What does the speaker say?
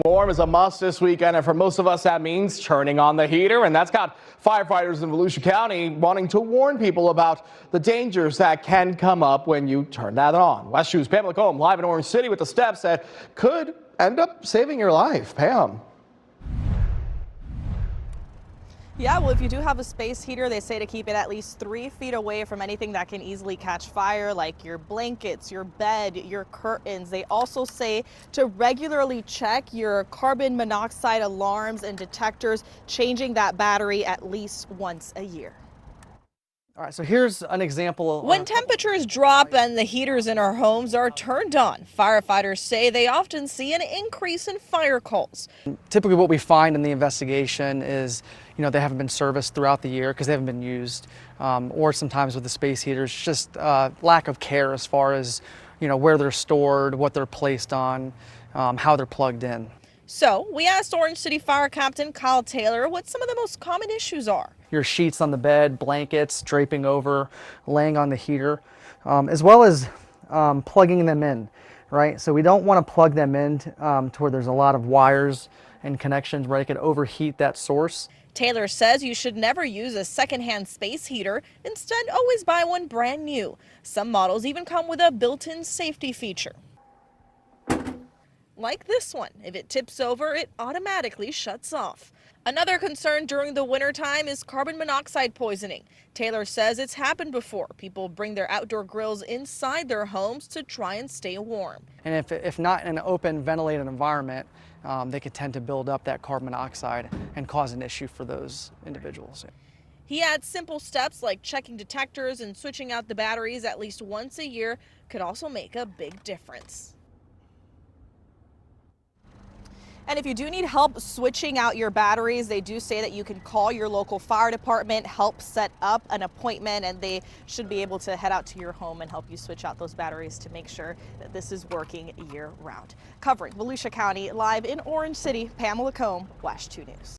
Warm is a must this weekend, and for most of us that means turning on the heater, and that's got firefighters in Volusia County wanting to warn people about the dangers that can come up when you turn that on. West 2's Pam Lacombe live in Orange City with the steps that could end up saving your life. Pam. Yeah, well, if you do have a space heater, they say to keep it at least 3 feet away from anything that can easily catch fire, like your blankets, your bed, your curtains. They also say to regularly check your carbon monoxide alarms and detectors, changing that battery at least once a year. All right, so here's an example. When temperatures drop and the heaters in our homes are turned on, firefighters say they often see an increase in fire calls. Typically what we find in the investigation is, they haven't been serviced throughout the year because they haven't been used, or sometimes with the space heaters, just lack of care as far as, where they're stored, what they're placed on, how they're plugged in. So we asked Orange City Fire Captain Kyle Taylor what some of the most common issues are. Your sheets on the bed, blankets, draping over, laying on the heater, as well as plugging them in, right? So we don't want to plug them in to where there's a lot of wires and connections where it could overheat that source. Taylor says you should never use a secondhand space heater. Instead, always buy one brand new. Some models even come with a built-in safety feature. Like this one. If it tips over, it automatically shuts off. Another concern during the wintertime is carbon monoxide poisoning. Taylor says it's happened before. People bring their outdoor grills inside their homes to try and stay warm. And if not in an open, ventilated environment, they could tend to build up that carbon monoxide and cause an issue for those individuals. He adds simple steps like checking detectors and switching out the batteries at least once a year could also make a big difference. And if you do need help switching out your batteries, they do say that you can call your local fire department, help set up an appointment, and they should be able to head out to your home and help you switch out those batteries to make sure that this is working year round. Covering Volusia County, live in Orange City, Pam Lacombe, WESH 2 News.